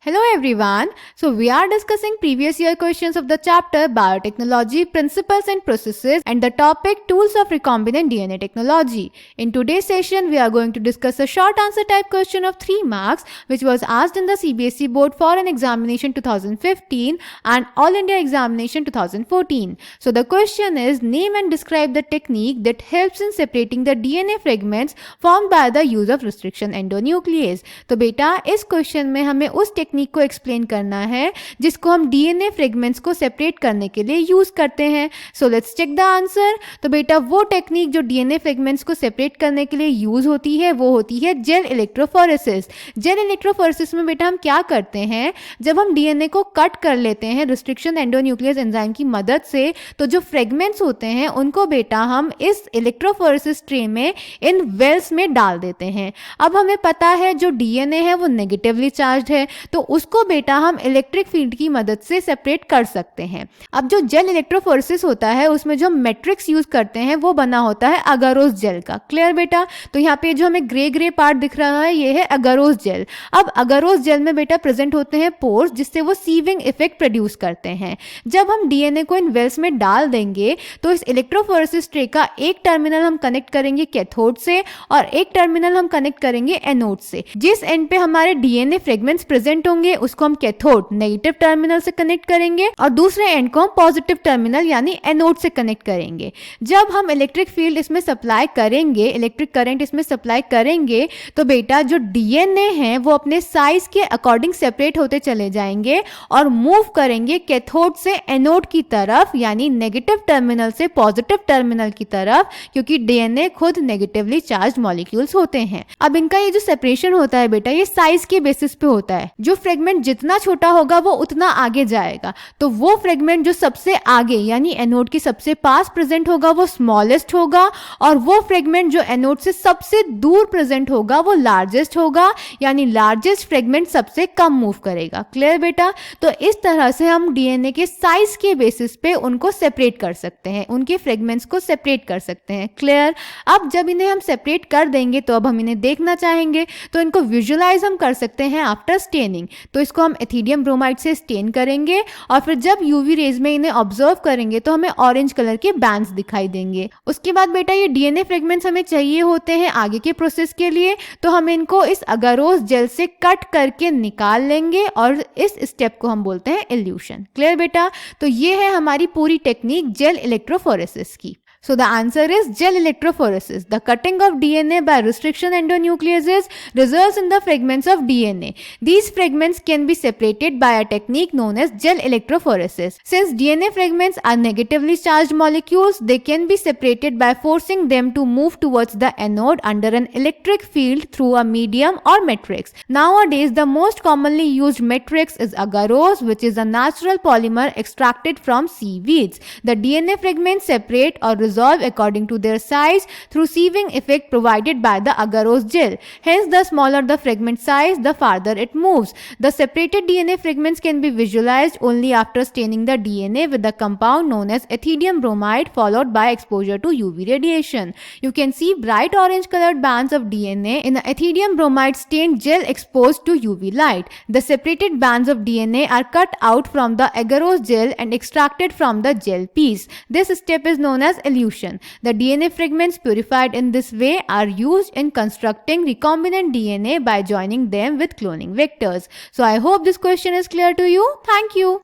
Hello everyone. So we are discussing previous year questions of the chapter Biotechnology Principles and Processes and the topic Tools of Recombinant DNA Technology. In today's session we are going to discuss a short answer type question of 3 marks which was asked in the CBSE board for an examination 2015 and All India examination 2014. So the question is, name and describe the technique that helps in separating the DNA fragments formed by the use of restriction endonuclease. तो बेटा इस question में हमें उस technique को explain करना है जिसको हम डीएनए फ्रेगमेंट्स को सेपरेट करने के लिए यूज करते हैं. So let's check the answer. तो बेटा वो टेक्निक जो डीएनए फ्रेगमेंट्स को सेपरेट करने के लिए यूज होती है वो होती है जेल इलेक्ट्रोफोरेसिस. जेल इलेक्ट्रोफोरेसिस में बेटा हम क्या करते हैं, जब हम डीएनए को कट कर लेते हैं रिस्ट्रिक्शन एंडोन्यूक्लियस एंजाइम की मदद से, तो जो फ्रेगमेंट्स होते हैं उनको बेटा हम इस इलेक्ट्रोफोरेसिस ट्रे में इन वेल्स में डाल देते हैं. अब हमें पता है जो डीएनए है वो नेगेटिवली चार्ज है, तो उसको बेटा हम इलेक्ट्रिक फील्ड की मदद से सेपरेट कर सकते हैं. अब जो जेल इलेक्ट्रोफोरेसिस होता है उसमें जो मैट्रिक्स यूज करते हैं वो बना होता है अगारोस जेल का. क्लियर बेटा. तो यहाँ पे जो हमें ग्रे ग्रे पार्ट दिख रहा है ये है अगारोस जेल. अब अगारोस जेल में बेटा प्रेजेंट होते हैं पोर्स जिससे वो सीविंग इफेक्ट प्रोड्यूस करते हैं. जब हम डीएनए को इन वेल्स में डाल देंगे तो इस इलेक्ट्रोफोरेसिस ट्रे का एक टर्मिनल हम कनेक्ट करेंगे कैथोड से और एक टर्मिनल हम कनेक्ट करेंगे एनोड से. जिस एंड पे हमारे डीएनए फ्रेगमेंट्स प्रेजेंट होंगे उसको हम कैथोड नेगेटिव टर्मिनल से कनेक्ट करेंगे और दूसरे एंड को हम पॉजिटिव टर्मिनल यानी एनोड से कनेक्ट करेंगे. जब हम इलेक्ट्रिक फील्ड इसमें सप्लाई करेंगे, इलेक्ट्रिक करंट इसमें सप्लाई करेंगे, तो बेटा जो डीएनए है वो अपने साइज के अकॉर्डिंग सेपरेट होते चले जाएंगे और मूव करेंगे कैथोड से एनोड की तरफ यानी नेगेटिव टर्मिनल से पॉजिटिव टर्मिनल की तरफ, क्योंकि डीएनए खुद नेगेटिवली चार्ज मॉलिक्यूल्स होते हैं. अब इनका ये जो सेपरेशन होता है बेटा ये साइज के बेसिस पे होता है. जो फ्रेगमेंट जितना छोटा होगा वो उतना आगे जाएगा. तो वो फ्रेगमेंट जो सबसे आगे यानी एनोड के सबसे पास प्रेजेंट होगा वो स्मॉलेस्ट होगा और वो फ्रेगमेंट जो एनोड से सबसे दूर प्रेजेंट होगा वो लार्जेस्ट होगा यानी लार्जेस्ट फ्रेगमेंट सबसे कम मूव करेगा. क्लियर बेटा. तो इस तरह से हम डीएनए के साइज के बेसिस पे उनको सेपरेट कर सकते हैं, उनके फ्रेगमेंट्स को सेपरेट कर सकते हैं. क्लियर. अब जब इन्हें हम सेपरेट कर देंगे तो अब हम इन्हें देखना चाहेंगे तो इनको विजुअलाइज हम कर सकते हैं आफ्टर स्टेनिंग. तो इसको हम एथिडियम ब्रोमाइड से स्टेन करेंगे और फिर जब यूवी रेज में इन्हें ऑब्जर्व करेंगे तो हमें ऑरेंज कलर के बैंड्स दिखाई देंगे. उसके बाद बेटा ये डीएनए फ्रेगमेंट्स हमें चाहिए होते हैं आगे के प्रोसेस के लिए, तो हम इनको इस अगारोस जेल से कट करके निकाल लेंगे और इस स्टेप को हम बोलते हैं इल्यूशन. क्लियर बेटा. तो ये है हमारी पूरी टेक्निक जेल इलेक्ट्रोफोरेसिस की. So the answer is gel electrophoresis. The cutting of DNA by restriction endonucleases results in the fragments of DNA. These fragments can be separated by a technique known as gel electrophoresis. Since DNA fragments are negatively charged molecules, they can be separated by forcing them to move towards the anode under an electric field through a medium or matrix. Nowadays, the most commonly used matrix is agarose, which is a natural polymer extracted from seaweeds. The DNA fragments separate or resolve according to their size through sieving effect provided by the agarose gel. Hence, the smaller the fragment size, the farther it moves. The separated DNA fragments can be visualized only after staining the DNA with the compound known as ethidium bromide followed by exposure to UV radiation. You can see bright orange colored bands of DNA in the ethidium bromide stained gel exposed to UV light. The separated bands of DNA are cut out from the agarose gel and extracted from the gel piece. This step is known as elution. The DNA fragments purified in this way are used in constructing recombinant DNA by joining them with cloning vectors. So I hope this question is clear to you. Thank you.